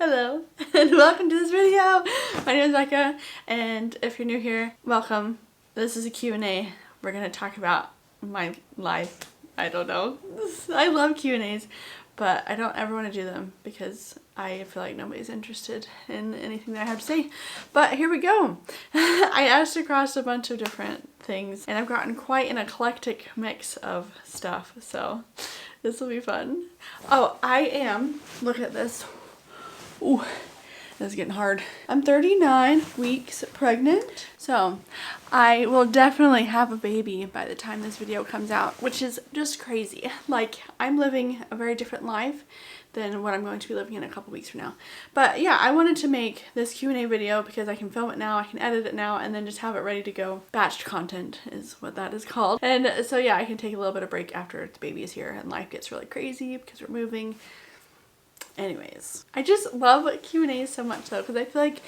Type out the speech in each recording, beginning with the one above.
Hello and welcome to this video. My name is Becca and if you're new here, welcome. This is a Q&A. We're going to talk about my life. I don't know. I love Q&As, but I don't ever want to do them because I feel like nobody's interested in anything that I have to say. But here we go. I asked across a bunch of different things and I've gotten quite an eclectic mix of stuff, so this will be fun. Oh, look at this. Ooh, this is getting hard. I'm 39 weeks pregnant, so I will definitely have a baby by the time this video comes out, which is just crazy. Like, I'm living a very different life than what I'm going to be living in a couple weeks from now. But yeah, I wanted to make this Q&A video because I can film it now, I can edit it now, and then just have it ready to go. Batched content is what that is called. And so yeah, I can take a little bit of break after the baby is here and life gets really crazy because we're moving. Anyways, I just love Q&As so much though, because I feel like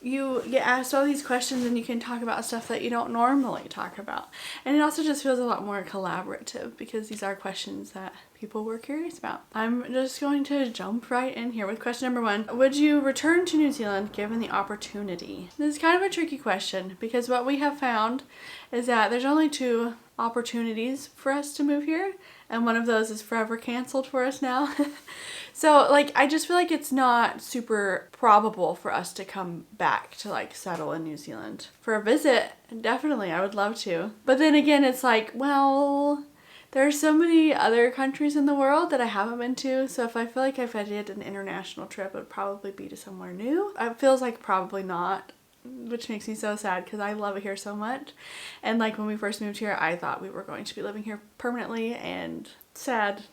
you get asked all these questions and you can talk about stuff that you don't normally talk about. And it also just feels a lot more collaborative because these are questions that people were curious about. I'm just going to jump right in here with question number 1. Would you return to New Zealand given the opportunity? This is kind of a tricky question because what we have found is that there's only 2 opportunities for us to move here, and one of those is forever canceled for us now. So like, I just feel like it's not super probable for us to come back to like settle in New Zealand. For a visit, definitely, I would love to. But then again, it's like, well, there are so many other countries in the world that I haven't been to, so if I feel like if I did an international trip, it would probably be to somewhere new. It feels like probably not, which makes me so sad because I love it here so much. And like when we first moved here, I thought we were going to be living here permanently, and sad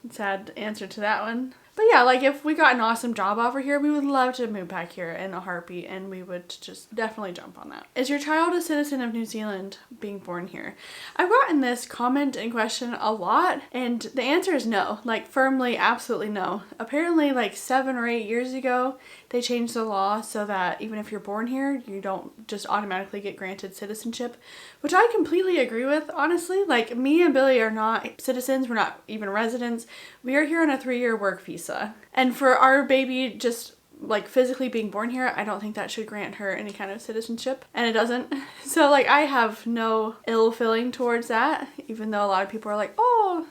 answer to that one. But yeah, like if we got an awesome job offer here, we would love to move back here in a heartbeat, and we would just definitely jump on that. Is your child a citizen of New Zealand being born here? I've gotten this comment and question a lot, and the answer is no. Like firmly, absolutely no. Apparently like 7 or 8 years ago, they changed the law so that even if you're born here, you don't just automatically get granted citizenship, which I completely agree with, honestly. Like me and Billy are not citizens, we're not even residents. We are here on a 3-year work visa. And for our baby just like physically being born here, I don't think that should grant her any kind of citizenship, and it doesn't. So like I have no ill feeling towards that, even though a lot of people are like, oh,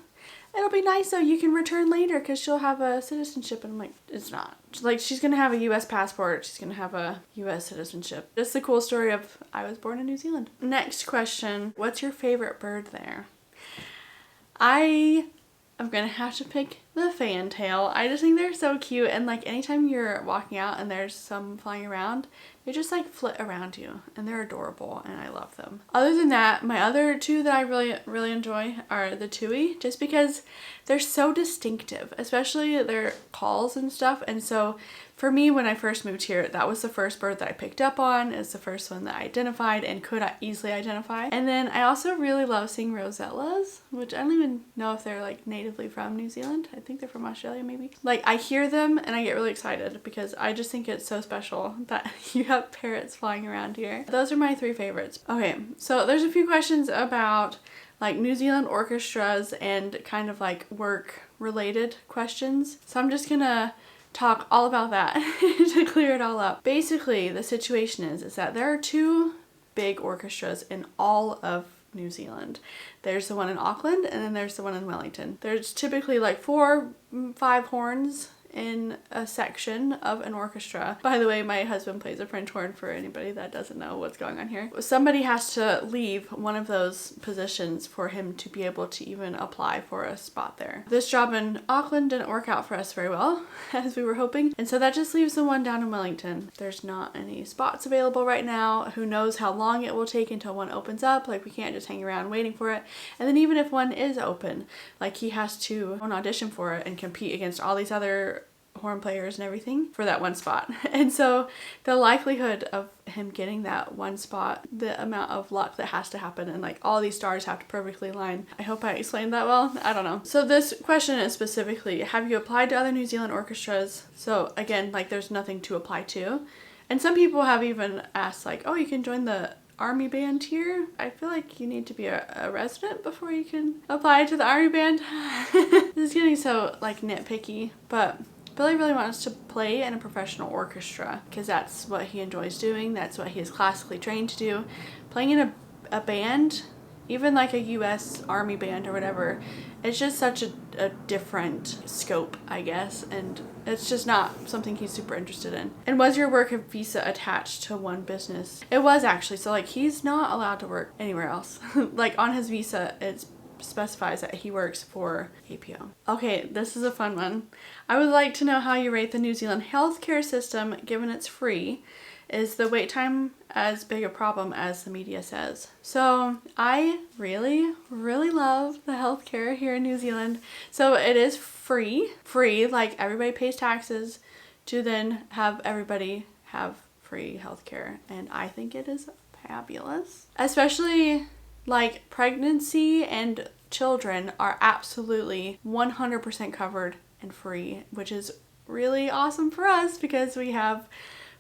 it'll be nice so you can return later because she'll have a citizenship. And I'm like, it's not. Like, she's gonna have a US passport, she's gonna have a US citizenship. Just the cool story of I was born in New Zealand. Next question, what's your favorite bird there? I'm gonna have to pick the fantail. I just think they're so cute, and like anytime you're walking out and there's some flying around, they just like flit around you and they're adorable and I love them. Other than that, my other 2 that I really enjoy are the tui, just because they're so distinctive, especially their calls and stuff. And so for me, when I first moved here, that was the first bird that I picked up on. It's the first one that I identified and could easily identify. And then I also really love seeing rosellas, which I don't even know if they're like natively from New Zealand. I think they're from Australia maybe. Like I hear them and I get really excited because I just think it's so special that you have parrots flying around here. Those are my 3 favorites. Okay, so there's a few questions about like New Zealand orchestras and kind of like work related questions. So I'm just gonna talk all about that to clear it all up. Basically, the situation is that there are 2 big orchestras in all of New Zealand. There's the one in Auckland and then there's the one in Wellington. There's typically like 4, 5 horns in a section of an orchestra. By the way, my husband plays a French horn, for anybody that doesn't know what's going on here. Somebody has to leave one of those positions for him to be able to even apply for a spot there. This job in Auckland didn't work out for us very well, as we were hoping, and so that just leaves the one down in Wellington. There's not any spots available right now. Who knows how long it will take until one opens up. Like we can't just hang around waiting for it. And then even if one is open, like he has to audition for it and compete against all these other horn players and everything for that one spot. And so the likelihood of him getting that one spot, the amount of luck that has to happen, and like all these stars have to perfectly align. I hope I explained that well. I don't know. So this question is specifically, have you applied to other New Zealand orchestras? So again, like there's nothing to apply to. And some people have even asked like, oh, you can join the army band here. I feel like you need to be a resident before you can apply to the army band. This is getting so like nitpicky, but Billy really wants to play in a professional orchestra because that's what he enjoys doing. That's what he is classically trained to do. Playing in a band, even like a U.S. Army band or whatever, it's just such a different scope, I guess, and it's just not something he's super interested in. And was your work visa attached to one business? It was actually, so like he's not allowed to work anywhere else. Like on his visa, it specifies that he works for APO. Okay, this is a fun one. I would like to know how you rate the New Zealand healthcare system given it's free. Is the wait time as big a problem as the media says? So I really, really love the healthcare here in New Zealand. So it is free, like everybody pays taxes to then have everybody have free healthcare. And I think it is fabulous. Especially like pregnancy and children are absolutely 100% covered and free, which is really awesome for us because we have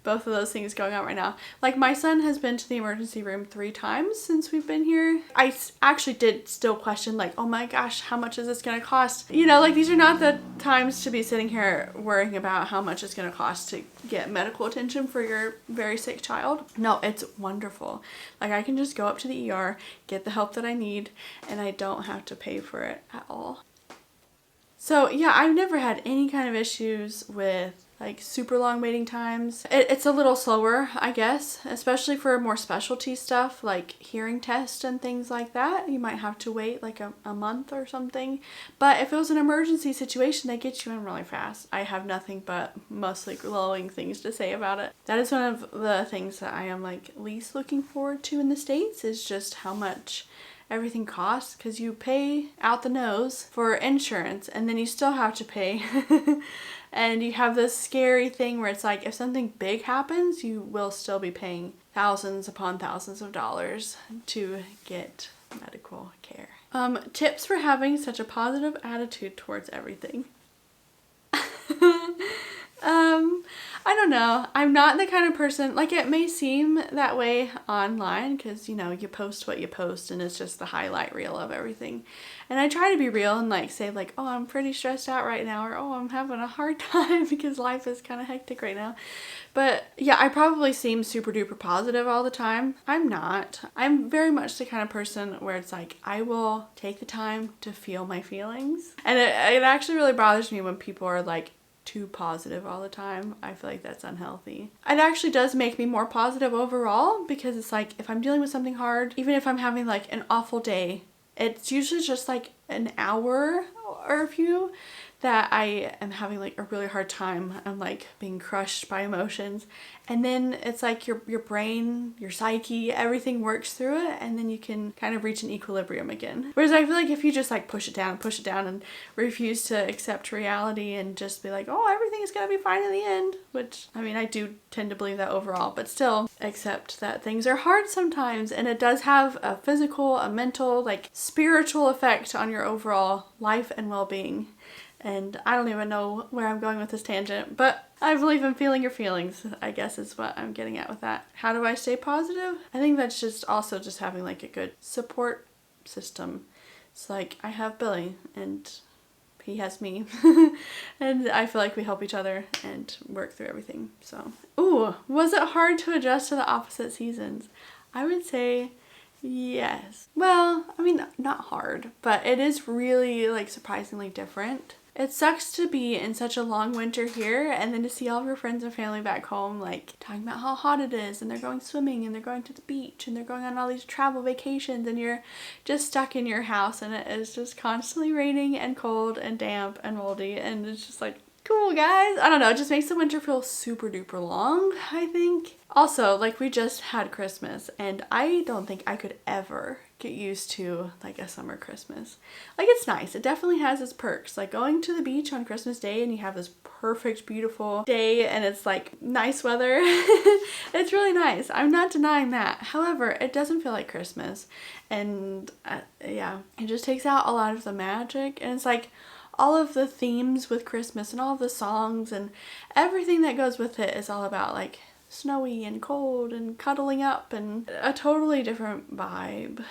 both of those things going on right now. Like my son has been to the emergency room 3 times since we've been here. I actually did still question like, oh my gosh, how much is this gonna cost? You know, like these are not the times to be sitting here worrying about how much it's gonna cost to get medical attention for your very sick child. No, it's wonderful. Like I can just go up to the ER, get the help that I need, and I don't have to pay for it at all. So yeah, I've never had any kind of issues with like super long waiting times. It's a little slower, I guess, especially for more specialty stuff like hearing tests and things like that. You might have to wait like a month or something. But if it was an emergency situation, they get you in really fast. I have nothing but mostly glowing things to say about it. That is one of the things that I am like least looking forward to in the States, is just how much everything costs, because you pay out the nose for insurance and then you still have to pay and you have this scary thing where it's like if something big happens, you will still be paying thousands upon thousands of dollars to get medical care. Tips for having such a positive attitude towards everything. I don't know. I'm not the kind of person, like it may seem that way online because, you know, you post what you post and it's just the highlight reel of everything. And I try to be real and like say like, oh, I'm pretty stressed out right now, or oh, I'm having a hard time because life is kind of hectic right now. But yeah, I probably seem super duper positive all the time. I'm not. I'm very much the kind of person where it's like, I will take the time to feel my feelings. And it actually really bothers me when people are like, too positive all the time. I feel like that's unhealthy. It actually does make me more positive overall because it's like if I'm dealing with something hard, even if I'm having like an awful day, it's usually just like an hour or a few that I am having like a really hard time. I'm like being crushed by emotions, and then it's like your brain, your psyche, everything works through it, and then you can kind of reach an equilibrium again. Whereas I feel like if you just like push it down and refuse to accept reality and just be like, oh, everything is gonna be fine in the end, which I mean I do tend to believe that overall, but still accept that things are hard sometimes, and it does have a physical, a mental, like spiritual effect on your overall life and well-being. And I don't even know where I'm going with this tangent, but I believe in feeling your feelings, I guess is what I'm getting at with that. How do I stay positive? I think that's just also just having like a good support system. It's like I have Billy and he has me and I feel like we help each other and work through everything. So, ooh, was it hard to adjust to the opposite seasons? I would say yes. Well, I mean, not hard, but it is really like surprisingly different. It sucks to be in such a long winter here and then to see all of your friends and family back home like talking about how hot it is and they're going swimming and they're going to the beach and they're going on all these travel vacations and you're just stuck in your house and it is just constantly raining and cold and damp and moldy, and it's just like, cool guys. I don't know, it just makes the winter feel super duper long, I think. Also, like we just had Christmas and I don't think I could ever get used to like a summer Christmas. Like it's nice, it definitely has its perks, like going to the beach on Christmas Day and you have this perfect beautiful day and it's like nice weather. It's really nice, I'm not denying that. However, it doesn't feel like Christmas, and yeah, it just takes out a lot of the magic, and it's like all of the themes with Christmas and all of the songs and everything that goes with it is all about like snowy and cold and cuddling up and a totally different vibe.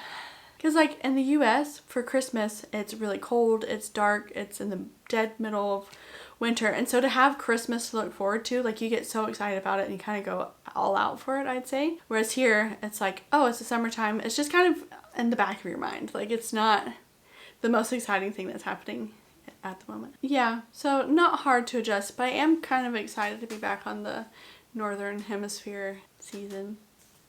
Because like in the US for Christmas, it's really cold, it's dark, it's in the dead middle of winter. And so to have Christmas to look forward to, like you get so excited about it and you kind of go all out for it, I'd say. Whereas here, it's like, oh, it's the summertime. It's just kind of in the back of your mind. Like it's not the most exciting thing that's happening at the moment. Yeah, so not hard to adjust, but I am kind of excited to be back on the northern hemisphere season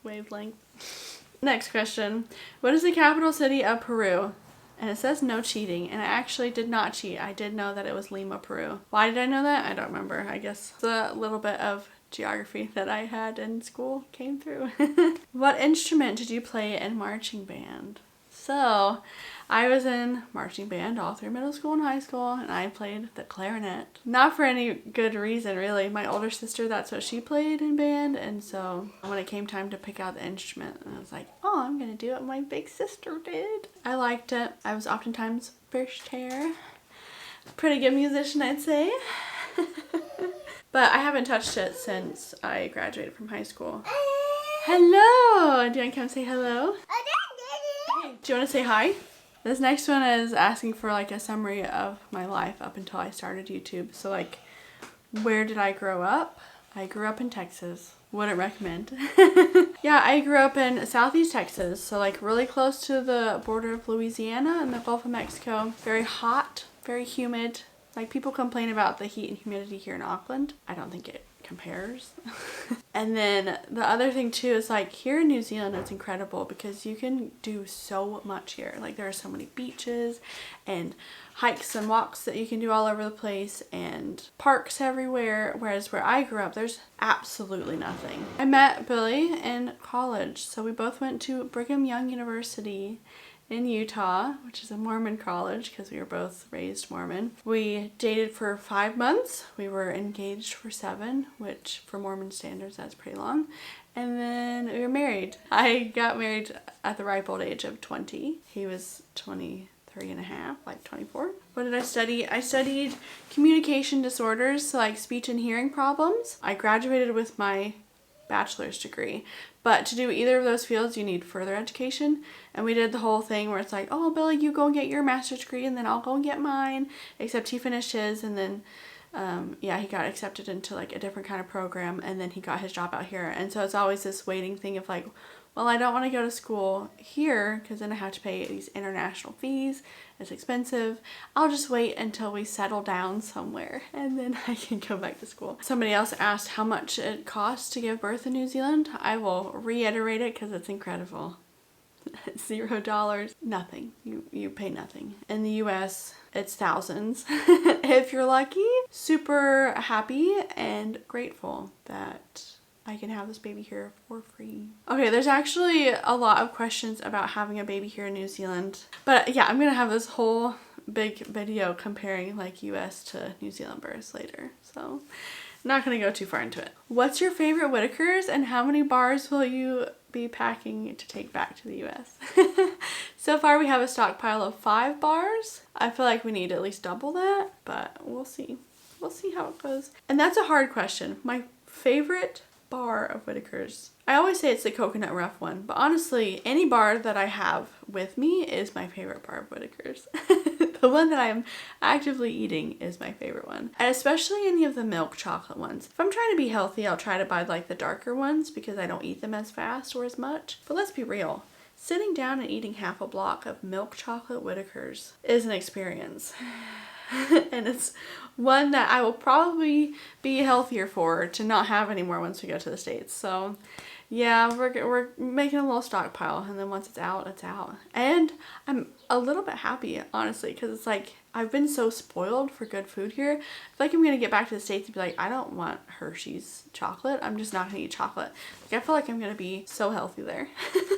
wavelength. Next question. What is the capital city of Peru? And it says no cheating, and I actually did not cheat. I did know that it was Lima, Peru. Why did I know that? I don't remember. I guess the little bit of geography that I had in school came through. What instrument did you play in marching band? So, I was in marching band all through middle school and high school, and I played the clarinet. Not for any good reason, really. My older sister, that's what she played in band, and so when it came time to pick out the instrument, I was like, oh, I'm gonna do what my big sister did. I liked it. I was oftentimes first chair. Pretty good musician, I'd say. But I haven't touched it since I graduated from high school. Hello! Do you want to come say hello? Do you want to say hi? This next one is asking for like a summary of my life up until I started YouTube. So like, where did I grow up? I grew up in Texas. Wouldn't recommend. Yeah, I grew up in Southeast Texas. So like really close to the border of Louisiana and the Gulf of Mexico. Very hot, very humid. Like people complain about the heat and humidity here in Auckland. I don't think it compares. And then the other thing too is like here in New Zealand it's incredible because you can do so much here. Like there are so many beaches and hikes and walks that you can do all over the place and parks everywhere, whereas where I grew up there's absolutely nothing. I met Billy in college, so we both went to Brigham Young University in Utah, which is a Mormon college because we were both raised Mormon. We dated for 5 months. We were engaged for 7, which for Mormon standards, that's pretty long. And then we were married. I got married at the ripe old age of 20. He was 23 and a half, like 24. What did I study? I studied communication disorders, so like speech and hearing problems. I graduated with my bachelor's degree. But to do either of those fields, you need further education. And we did the whole thing where it's like, oh, Billy, you go and get your master's degree and then I'll go and get mine. Except he finished his and then, yeah, he got accepted into like a different kind of program and then he got his job out here. And so it's always this waiting thing of like, well, I don't want to go to school here because then I have to pay these international fees. It's expensive. I'll just wait until we settle down somewhere and then I can go back to school. Somebody else asked how much it costs to give birth in New Zealand. I will reiterate it because it's incredible. $0. Nothing. You pay nothing. In the US, it's thousands if you're lucky. Super happy and grateful that I can have this baby here for free. Okay, there's actually a lot of questions about having a baby here in New Zealand. But yeah, I'm gonna have this whole big video comparing like US to New Zealand births later. So not gonna go too far into it. What's your favorite Whitakers and how many bars will you be packing to take back to the US? So far we have a stockpile of 5 bars. I feel like we need at least double that, but we'll see. We'll see how it goes. And that's a hard question. My favorite bar of Whitakers, I always say it's the coconut rough one, but honestly any bar that I have with me is my favorite bar of Whitakers. The one that I'm actively eating is my favorite one, and especially any of the milk chocolate ones. If I'm trying to be healthy, I'll try to buy like the darker ones because I don't eat them as fast or as much. But let's be real, sitting down and eating half a block of milk chocolate Whitakers is an experience. And it's one that I will probably be healthier for to not have anymore once we go to the States. So yeah, we're making a little stockpile and then once it's out, it's out. And I'm a little bit happy, honestly, because it's like I've been so spoiled for good food here. I feel like I'm gonna get back to the States and be like, I don't want Hershey's chocolate. I'm just not gonna eat chocolate. Like I feel like I'm gonna be so healthy there.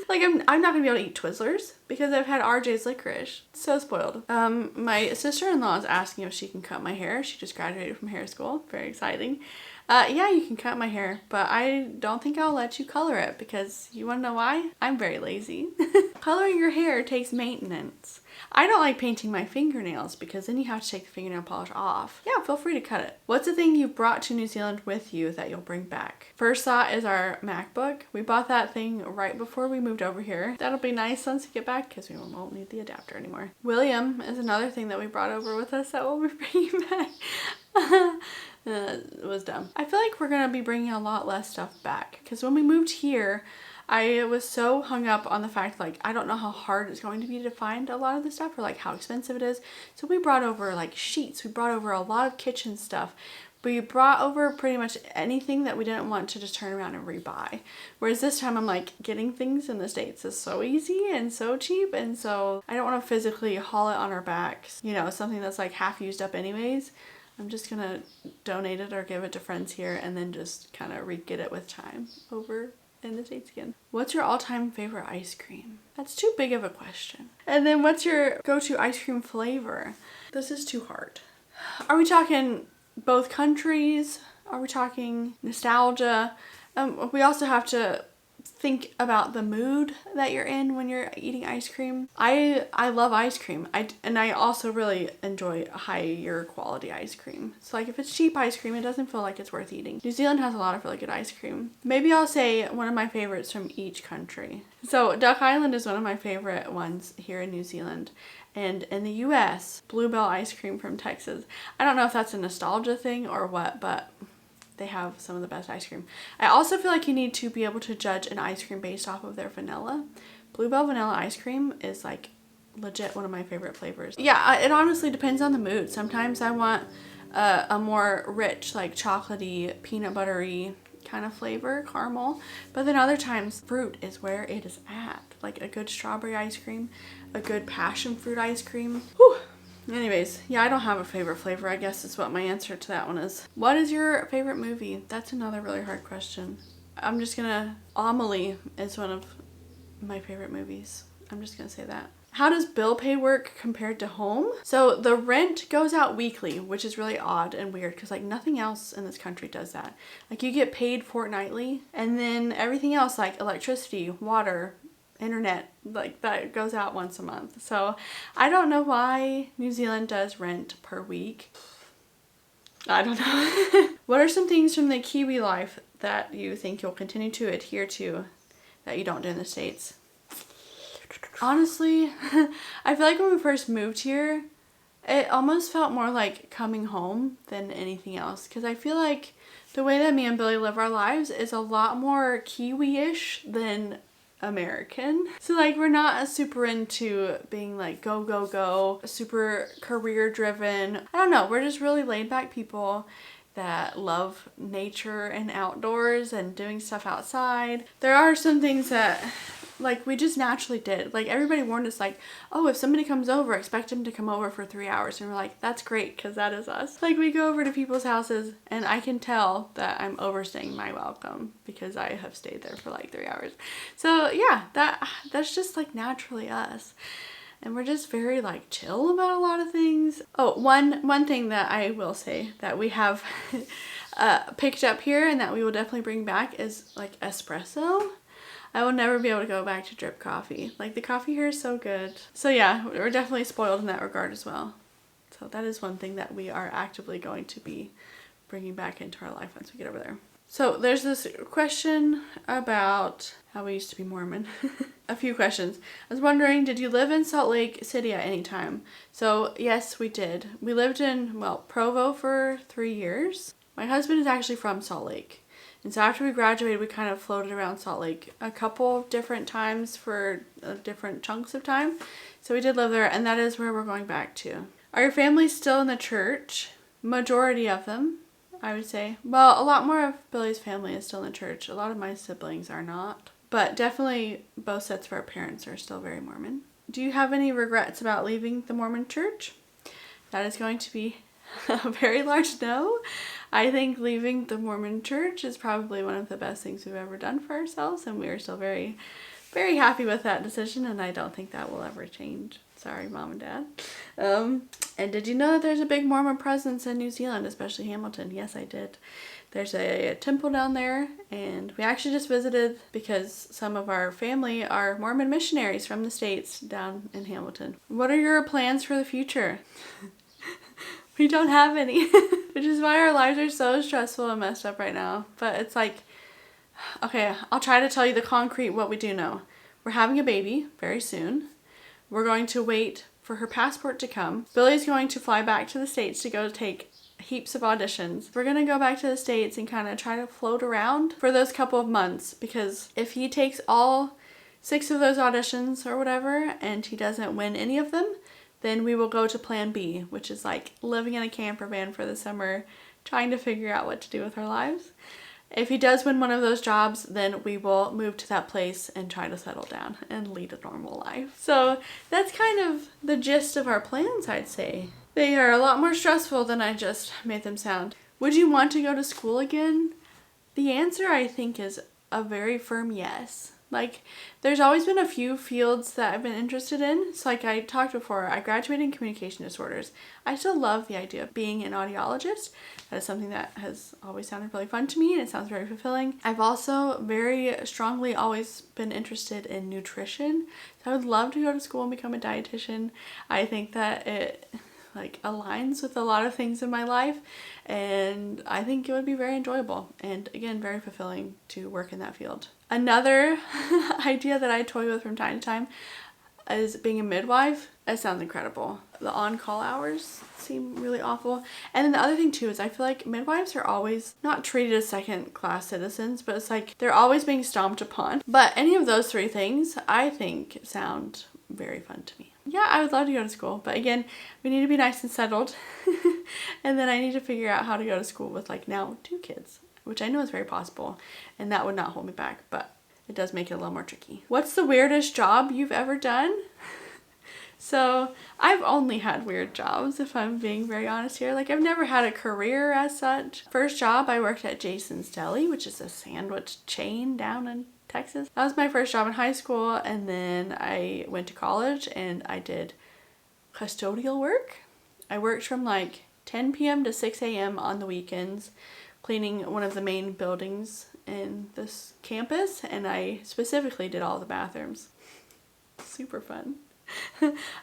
Like I'm not gonna be able to eat Twizzlers because I've had RJ's licorice. So spoiled. My sister-in-law is asking if she can cut my hair. She just graduated from hair school. Very exciting. Yeah, you can cut my hair, but I don't think I'll let you color it because you want to know why? I'm very lazy. Coloring your hair takes maintenance. I don't like painting my fingernails because then you have to take the fingernail polish off. Yeah, feel free to cut it. What's the thing you brought to New Zealand with you that you'll bring back? First thought is our MacBook. We bought that thing right before we moved over here. That'll be nice once we get back because we won't need the adapter anymore. William is another thing that we brought over with us that we'll be bringing back. It was dumb. I feel like we're gonna be bringing a lot less stuff back because when we moved here, I was so hung up on the fact like I don't know how hard it's going to be to find a lot of the stuff or like how expensive it is. So we brought over like sheets. We brought over a lot of kitchen stuff. We brought over pretty much anything that we didn't want to just turn around and rebuy. Whereas this time I'm like, getting things in the States is so easy and so cheap, and so I don't want to physically haul it on our backs. You know, something that's like half used up anyways. I'm just gonna donate it or give it to friends here and then just kind of re-get it with time over in the States again. What's your all-time favorite ice cream? That's too big of a question. And then what's your go-to ice cream flavor? This is too hard. Are we talking both countries? Are we talking nostalgia? We also have to think about the mood that you're in when you're eating ice cream. I love ice cream. I also really enjoy higher quality ice cream. So like if it's cheap ice cream, it doesn't feel like it's worth eating. New Zealand has a lot of really good ice cream. Maybe I'll say one of my favorites from each country. So Duck Island is one of my favorite ones here in New Zealand. And in the US, Bluebell ice cream from Texas. I don't know if that's a nostalgia thing or what, but they have some of the best ice cream. I also feel like you need to be able to judge an ice cream based off of their vanilla. Bluebell vanilla ice cream is like legit one of my favorite flavors. Yeah, it honestly depends on the mood. Sometimes I want a more rich, like chocolatey, peanut buttery kind of flavor, caramel. But then other times, fruit is where it is at. Like a good strawberry ice cream, a good passion fruit ice cream. Whew. Anyways, yeah, I don't have a favorite flavor, I guess is what my answer to that one is. What is your favorite movie? That's another really hard question. I'm just gonna... Amelie is one of my favorite movies. I'm just gonna say that. How does bill pay work compared to home? So the rent goes out weekly, which is really odd and weird because like nothing else in this country does that. Like you get paid fortnightly and then everything else like electricity, water, internet, like that goes out once a month. So I don't know why New Zealand does rent per week. I don't know. What are some things from the Kiwi life that you think you'll continue to adhere to that you don't do in the States? Honestly, I feel like when we first moved here, it almost felt more like coming home than anything else. Because I feel like the way that me and Billy live our lives is a lot more Kiwi-ish than American. So like we're not super into being like go go go, super career driven. I don't know, we're just really laid back people that love nature and outdoors and doing stuff outside. There are some things that like we just naturally did. Like everybody warned us like, oh, if somebody comes over, expect them to come over for 3 hours. And we're like, that's great because that is us. Like we go over to people's houses and I can tell that I'm overstaying my welcome because I have stayed there for like 3 hours. So yeah, that's just like naturally us. And we're just very like chill about a lot of things. Oh, one thing that I will say that we have picked up here and that we will definitely bring back is like espresso. I will never be able to go back to drip coffee. Like the coffee here is so good. So yeah, we're definitely spoiled in that regard as well. So that is one thing that we are actively going to be bringing back into our life once we get over there. So there's this question about how we used to be Mormon. A few questions. I was wondering, did you live in Salt Lake City at any time? So yes, we did. We lived in, well, Provo for 3 years. My husband is actually from Salt Lake. And so after we graduated, we kind of floated around Salt Lake a couple of different times for different chunks of time. So we did live there, and that is where we're going back to. Are your families still in the church? Majority of them, I would say. Well, a lot more of Billy's family is still in the church. A lot of my siblings are not. But definitely both sets of our parents are still very Mormon. Do you have any regrets about leaving the Mormon Church? That is going to be a very large no. I think leaving the Mormon Church is probably one of the best things we've ever done for ourselves, and we are still very, very happy with that decision, and I don't think that will ever change. Sorry, Mom and Dad. And did you know that there's a big Mormon presence in New Zealand, especially Hamilton? Yes, I did. There's a temple down there, and we actually just visited because some of our family are Mormon missionaries from the States down in Hamilton. What are your plans for the future? We don't have any, which is why our lives are so stressful and messed up right now. But it's like, okay, I'll try to tell you the concrete what we do know. We're having a baby very soon. We're going to wait for her passport to come. Billy's going to fly back to the States to go take heaps of auditions. We're gonna go back to the States and kind of try to float around for those couple of months, because if he takes all 6 of those auditions or whatever and he doesn't win any of them, then we will go to plan B, which is like living in a camper van for the summer, trying to figure out what to do with our lives. If he does win one of those jobs, then we will move to that place and try to settle down and lead a normal life. So that's kind of the gist of our plans, I'd say. They are a lot more stressful than I just made them sound. Would you want to go to school again? The answer, I think, is a very firm yes. Like, there's always been a few fields that I've been interested in. So like I talked before, I graduated in communication disorders. I still love the idea of being an audiologist. That is something that has always sounded really fun to me, and it sounds very fulfilling. I've also very strongly always been interested in nutrition. So I would love to go to school and become a dietitian. I think that it like aligns with a lot of things in my life, and I think it would be very enjoyable and again very fulfilling to work in that field. Another idea that I toy with from time to time is being a midwife. It sounds incredible. The on-call hours seem really awful. And then the other thing too is I feel like midwives are always not treated as second-class citizens, but it's like they're always being stomped upon. But any of those 3 things I think sound very fun to me. Yeah, I would love to go to school, but again, we need to be nice and settled. And then I need to figure out how to go to school with like now 2 kids, which I know is very possible, and that would not hold me back, but it does make it a little more tricky. What's the weirdest job you've ever done? So I've only had weird jobs, if I'm being very honest here. Like, I've never had a career as such. First job, I worked at Jason's Deli, which is a sandwich chain down in Texas. That was my first job in high school, and then I went to college and I did custodial work. I worked from like 10 p.m. to 6 a.m. on the weekends, cleaning one of the main buildings in this campus, and I specifically did all the bathrooms. Super fun.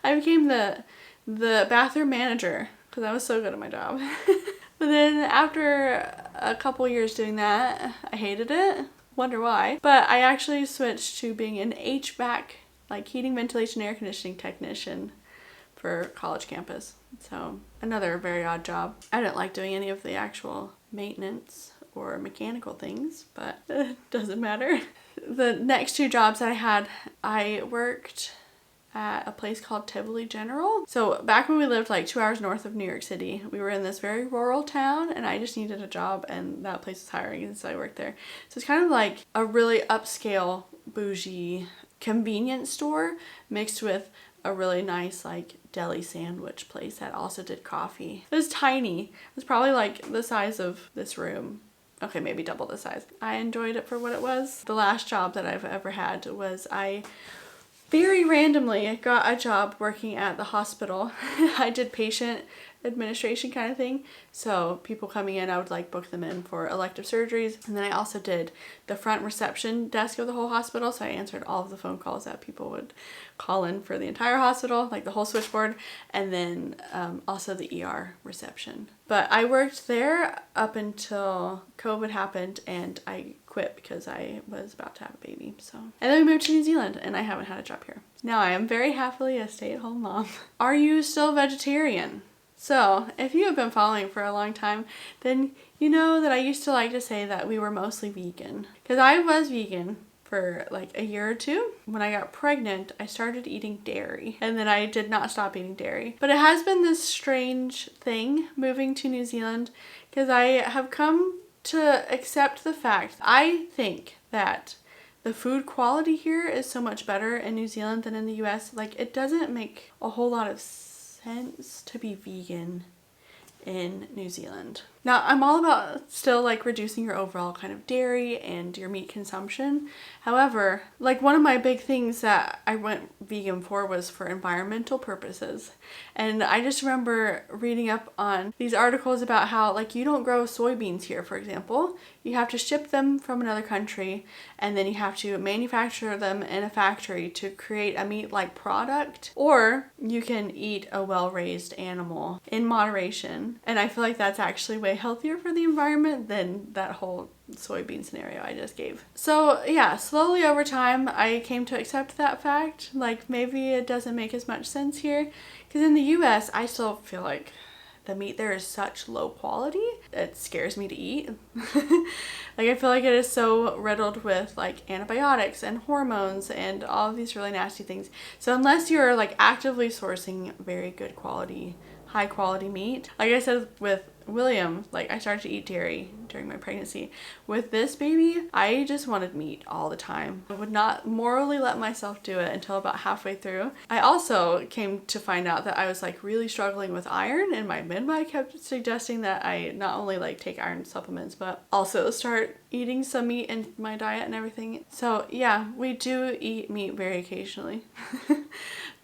I became the bathroom manager because I was so good at my job. But then after a couple years doing that, I hated it. Wonder why. But I actually switched to being an HVAC, like heating, ventilation, air conditioning technician for college campus. So another very odd job. I didn't like doing any of the actual maintenance or mechanical things, but it doesn't matter. The next 2 jobs that I had, I worked at a place called Tivoli General. So back when we lived like 2 hours north of New York City, we were in this very rural town, and I just needed a job, and that place was hiring, and so I worked there. So it's kind of like a really upscale, bougie convenience store mixed with a really nice like deli sandwich place that also did coffee. It was tiny. It was probably like the size of this room. Okay, maybe double the size. I enjoyed it for what it was. The last job that I've ever had was I very randomly got a job working at the hospital. I did patient administration kind of thing. So people coming in, I would like book them in for elective surgeries. And then I also did the front reception desk of the whole hospital. So I answered all of the phone calls that people would call in for the entire hospital, like the whole switchboard. And then also the ER reception. But I worked there up until COVID happened, and I quit because I was about to have a baby. So, and then we moved to New Zealand, and I haven't had a job here. Now I am very happily a stay-at-home mom. Are you still vegetarian? So, if you have been following for a long time, then you know that I used to like to say that we were mostly vegan. Because I was vegan for like a year or 2. When I got pregnant, I started eating dairy, and then I did not stop eating dairy. But it has been this strange thing moving to New Zealand, because I have come to accept the fact, I think that the food quality here is so much better in New Zealand than in the US. Like, it doesn't make a whole lot of sense to be vegan in New Zealand. Now, I'm all about still like reducing your overall kind of dairy and your meat consumption. However, like one of my big things that I went vegan for was for environmental purposes. And I just remember reading up on these articles about how like you don't grow soybeans here, for example. You have to ship them from another country, and then you have to manufacture them in a factory to create a meat-like product. Or you can eat a well-raised animal in moderation. And I feel like that's actually way healthier for the environment than that whole soybean scenario I just gave. So yeah, slowly over time I came to accept that fact. Like, maybe it doesn't make as much sense here, because in the US I still feel like the meat there is such low quality, it scares me to eat. Like, I feel like it is so riddled with like antibiotics and hormones and all of these really nasty things. So unless you're like actively sourcing very good quality, high quality meat, like I said with William, like I started to eat dairy during my pregnancy. With this baby, I just wanted meat all the time. I would not morally let myself do it until about halfway through. I also came to find out that I was like really struggling with iron, and my midwife kept suggesting that I not only like take iron supplements, but also start eating some meat in my diet and everything. So yeah, we do eat meat very occasionally.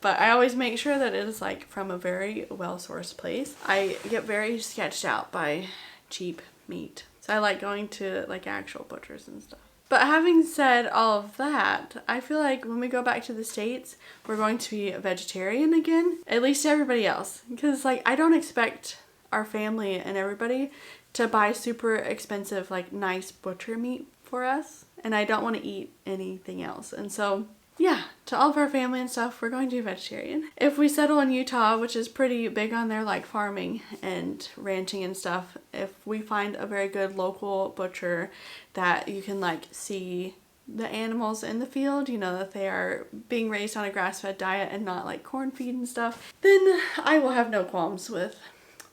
But I always make sure that it is like from a very well-sourced place. I get very sketched out by cheap meat. So I like going to like actual butchers and stuff. But having said all of that, I feel like when we go back to the States, we're going to be a vegetarian again. At least everybody else. Because like I don't expect our family and everybody to buy super expensive like nice butcher meat for us. And I don't want to eat anything else. And so yeah, to all of our family and stuff, we're going to be vegetarian. If we settle in Utah, which is pretty big on their like farming and ranching and stuff, if we find a very good local butcher that you can like see the animals in the field, you know, that they are being raised on a grass-fed diet and not like corn feed and stuff, then I will have no qualms with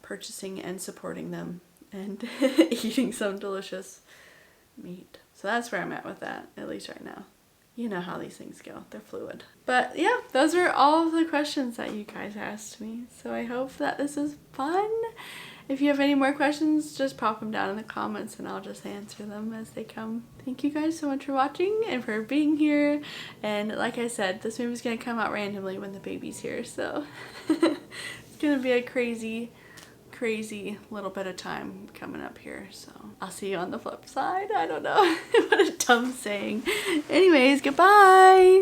purchasing and supporting them and eating some delicious meat. So that's where I'm at with that, at least right now. You know how these things go. They're fluid. But yeah, those are all of the questions that you guys asked me. So I hope that this is fun. If you have any more questions, just pop them down in the comments and I'll just answer them as they come. Thank you guys so much for watching and for being here. And like I said, this movie's going to come out randomly when the baby's here. So it's going to be a crazy little bit of time coming up here, so I'll see you on the flip side. I don't know. What a dumb saying. Anyways, goodbye.